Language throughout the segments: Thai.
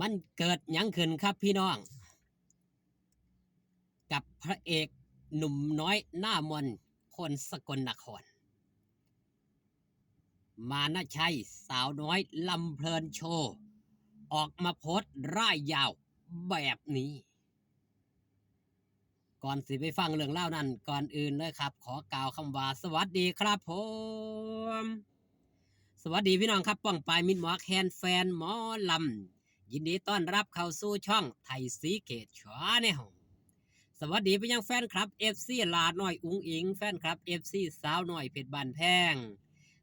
มันเกิดหยังขึ้นครับพี่น้องกับพระเอกหนุ่มน้อยหน้ามนคนสกลนครมานะชัยสาวน้อยลำเพลินโชว์ออกมาโพสต์ร่ายยาวแบบนี้ก่อนสิไปฟังเรื่องเล่านั้นก่อนอื่นเลยครับขอกล่าวคำว่าสวัสดีครับผมสวัสดีพี่น้องครับป้องปายมิตรหมอแคนแฟนหมอลำยินดีต้อนรับเข้าสู่ช่องไทยสีเกตชาแนล สวัสดีไปยังแฟนคลับ FC ลาน้อยอุ๋งอิงแฟนคลับ FC สาวน้อยเพชรบานแพง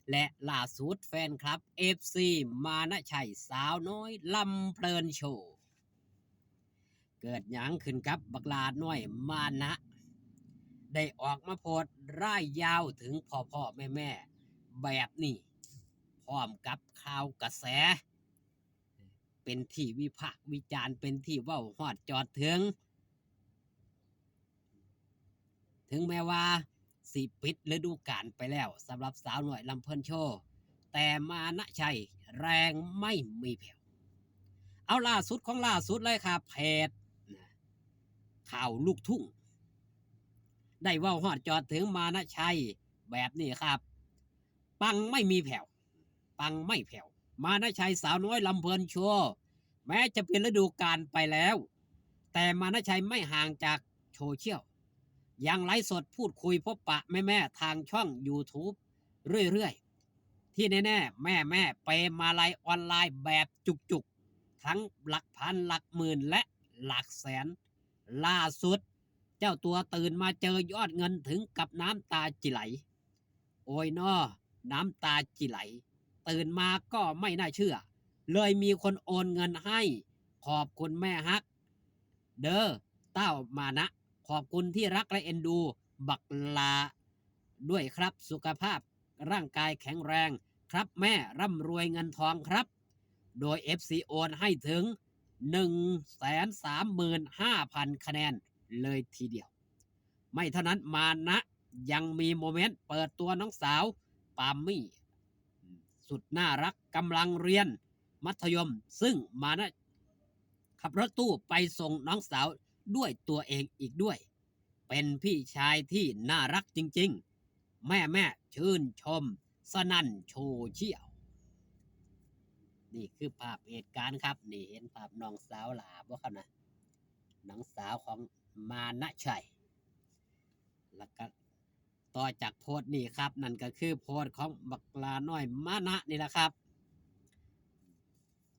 และล่าสุดแฟนคลับ FC มานะชัยสาวน้อยลำเพลินโชว์เกิดหยังขึ้นกับบักลาน้อยมานะได้ออกมาโพสต์ร่ายยาวถึงพ่อแม่แบบนี้พร้อมกับข่าวกระแสเป็นที่วิพากษ์วิจารณ์เป็นที่เว้าฮอดจอดถึงแม้ว่าสิปิดฤดูกาลไปแล้วสำหรับสาวหน่อยลำเพลินโชว์แต่มานะชัยแรงไม่มีแผ่วเอาล่าสุดของล่าสุดเลยครับเพจข่าวลูกทุ่งได้ว่าฮอดจอดถึงมานะชัยแบบนี้ครับปังไม่มีแผ่วปังไม่แผ่วมานะชัยสาวน้อยลำเพลินโชว์แม้จะเป็นฤดูกาลไปแล้วแต่มานะชัยไม่ห่างจากโซเชียลยังไลฟ์สดพูดคุยพบปะแม่ทางช่อง YouTube เรื่อยๆที่แน่ๆแม่เปมาลัยออนไลน์แบบจุกๆทั้งหลักพันหลักหมื่นและหลักแสนล่าสุดเจ้าตัวตื่นมาเจอยอดเงินถึงกับน้ำตาจิไหลโอ้ยนอน้ำตาจิไหลตื่นมาก็ไม่น่าเชื่อเลยมีคนโอนเงินให้ขอบคุณแม่ฮักเด้อเต้ามานะขอบคุณที่รักและเอ็นดูบักลาด้วยครับสุขภาพร่างกายแข็งแรงครับแม่ร่ำรวยเงินทองครับโดย FC โอนให้ถึง 135,000 คะแนนเลยทีเดียวไม่เท่านั้นมานะยังมีโมเมนต์เปิดตัวน้องสาวปามี่สุดน่ารักกำลังเรียนมัธยมซึ่งมานะขับรถตู้ไปส่งน้องสาวด้วยตัวเองอีกด้วยเป็นพี่ชายที่น่ารักจริงๆแม่ชื่นชมสนั่นโชว์เชี่ยวนี่คือภาพเหตุการณ์ครับนี่เห็นภาพน้องสาวหลาบ่ครับนะน้องสาวของมานะชัยแล้วก็ต่อจากโพสต์นี่ครับนั่นก็คือโพสต์ของบักลาน้อยมานะนี่แหละครับ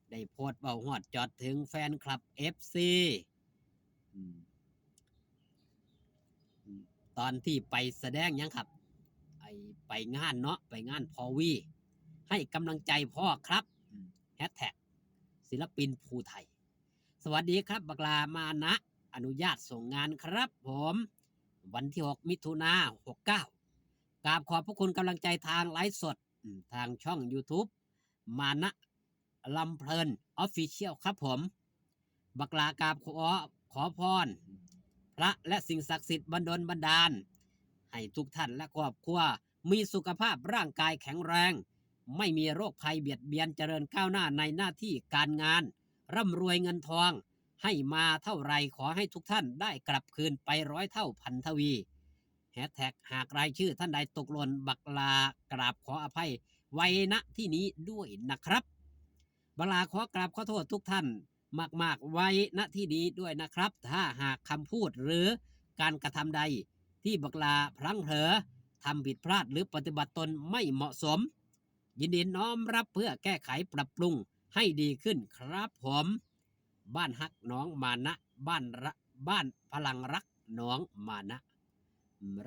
ได้โพสต์เบาหอดจอดถึงแฟนคลับ FC ตอนที่ไปแสดงยังครับไปงานเนาะไปงานพอวีให้กำลังใจพ่อครับแฮชแท็กศิลปินภูไทยสวัสดีครับบักลามานะอนุญาตส่งงานครับผมวันที่6มิถุนา69กราบขอบพระคุณกำลังใจทางไลฟ์สดทางช่อง YouTube มานะลำเพลินออฟฟิเชียลครับผมบักลากราบขอพรพระและสิ่งศักดิ์สิทธิ์บันดาลให้ทุกท่านและครอบครัวมีสุขภาพร่างกายแข็งแรงไม่มีโรคภัยเบียดเบียนเจริญก้าวหน้าในหน้าที่การงานร่ำรวยเงินทองให้มาเท่าไรขอให้ทุกท่านได้กลับคืนไป100 เท่าพันทวีแฮชแท็กหากรายชื่อท่านใดตกหล่นบักลากราบขออภัยไว้ณที่นี้ด้วยนะครับบักลาขอกราบขอโทษทุกท่านมากๆไว้ณที่นี้ด้วยนะครับถ้าหากคำพูดหรือการกระทำใดที่บักลาพลั้งเผลอทำผิดพลาดหรือปฏิบัติตนไม่เหมาะสมยินดีน้อมรับเพื่อแก้ไขปรับปรุงให้ดีขึ้นครับผมบ้านฮักน้องมานะบ้านพลังรักน้องมานะ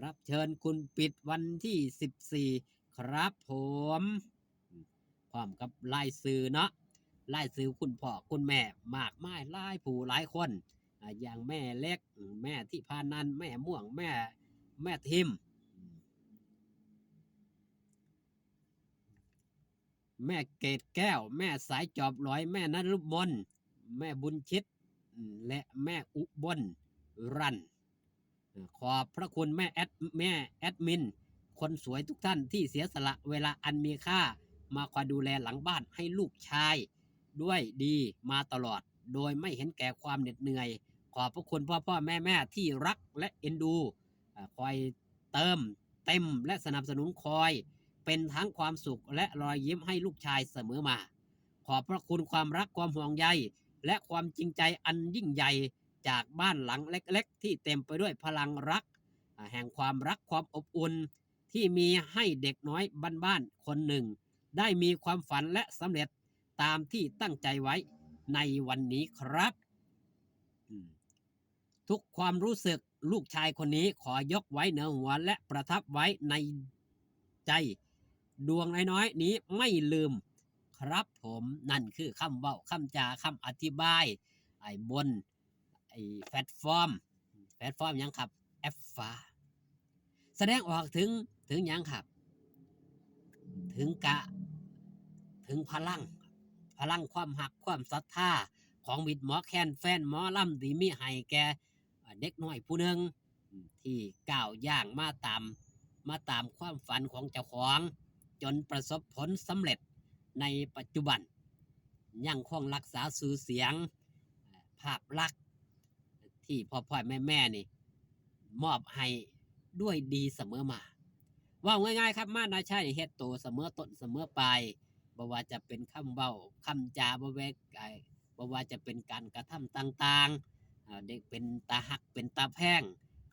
รับเชิญคุณปิดวันที่14ครับผมพร้อมกับลายสื่อเนาะลายสื่อคุณพ่อคุณแม่มากมายหลายผู้หลายคนอย่างแม่เล็กแม่ที่พานันแม่ม่วงแม่ทิมแม่เกตแก้วแม่สายจอบร้อยแม่นฤมลแม่บุญชิตและแม่อุบลรันขอบพระคุณแม่แอดมินคนสวยทุกท่านที่เสียสละเวลาอันมีค่ามาคอยดูแลหลังบ้านให้ลูกชาย ด้วยดีมาตลอดโดยไม่เห็นแก่ความเหน็ดเหนื่อยขอบพระคุณพ่อแม่ที่รักและเอ็นดูคอยเติมเต็มและสนับสนุนคอยเป็นทั้งความสุขและรอยยิ้มให้ลูกชายเสมอมาขอบพระคุณความรักความห่วงใยและความจริงใจอันยิ่งใหญ่จากบ้านหลังเล็กๆที่เต็มไปด้วยพลังรักแห่งความรักความอบอุ่นที่มีให้เด็กน้อยบ้านๆคนหนึ่งได้มีความฝันและสำเร็จตามที่ตั้งใจไว้ในวันนี้ครับทุกความรู้สึกลูกชายคนนี้ขอยกไว้เหนือหัวและประทับไว้ในใจดวงน้อยๆนี้ไม่ลืมครับผมนั่นคือคำเว้าคำจาคำอธิบายบนแพลตฟอร์มยังครับแอปฟ้าแสดงออกถึงยังครับถึงพลังความหักความศรัทธาของมิตรหมอแคนแฟนหมอลำที่มีให้แกเด็กน้อยผู้หนึ่งที่ก้าวย่างมาตามความฝันของเจ้าของจนประสบผลสำเร็จในปัจจุบันยังคงรักษาชื่อเสียงภาพลักษณ์ที่พ่อแม่นี่มอบให้ด้วยดีเสมอมาว่าง่ายๆครับมานาชัยเฮ็ดโตเสมอต้นเสมอปลายบ่ว่าจะเป็นคำเว้าคำจาบ่ว่าจะเป็นการกระทำต่างๆเด็กเป็นตาหักเป็นตาแพง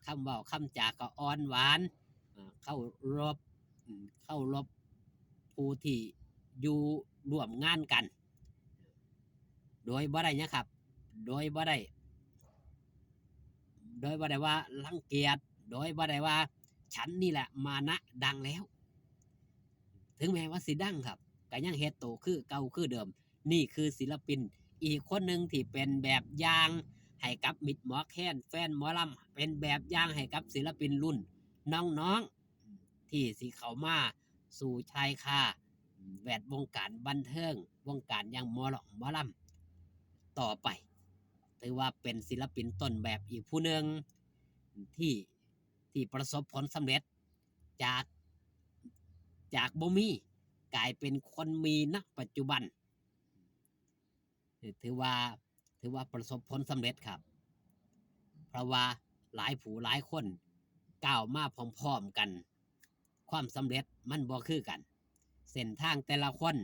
คำเว้าคำจาก็อ่อนหวานเข้ารบผู้ที่อยู่ร่วมงานกันโดยบ่ได้นะครับ โดยบ่ได้ว่ารังเกียจโดยบ่ได้ว่าฉันนี่แหละมานะดังแล้วถึงแม้ว่าสิดังครับก็ยังเฮ็ดโตคือเก่าคือเดิมนี่คือศิลปินอีกคนหนึ่งที่เป็นแบบอย่างให้กับมิตรหมอแคนแฟนหมอลำเป็นแบบอย่างให้กับศิลปินรุ่นน้องๆที่สิเข้ามาสู่ชายคาแวดวงการบันเทิงวงการอย่างหมอลำต่อไปถือว่าเป็นศิลปินต้นแบบอีกผู้หนึ่งที่ประสบผลสำเร็จจากบ่มีกลายเป็นคนมีณปัจจุบันถือว่าประสบผลสำเร็จครับเพราะว่าหลายผู้หลายคนก้าวมาพร้อมๆกันความสำเร็จมันบ่คือกันเส้นทางแต่ละคน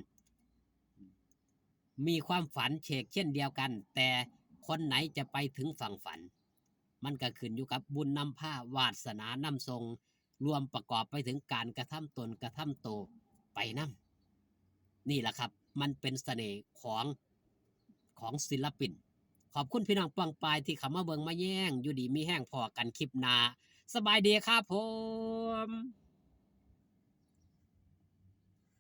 มีความฝันเช่นเดียวกันแต่คนไหนจะไปถึงฝั่งฝันมันก็ขึ้นอยู่กับบุญนำพาวาสนานำทรงรวมประกอบไปถึงการกระทำตนกระทำโตไปนำนี่แหละครับมันเป็นเสน่ห์ของศิลปินขอบคุณพี่น้องปังปายที่เข้ามาเบิ่งมาแย่งอยู่ดีมีแห้งพอกันคลิปหน้าสบายดีครับผม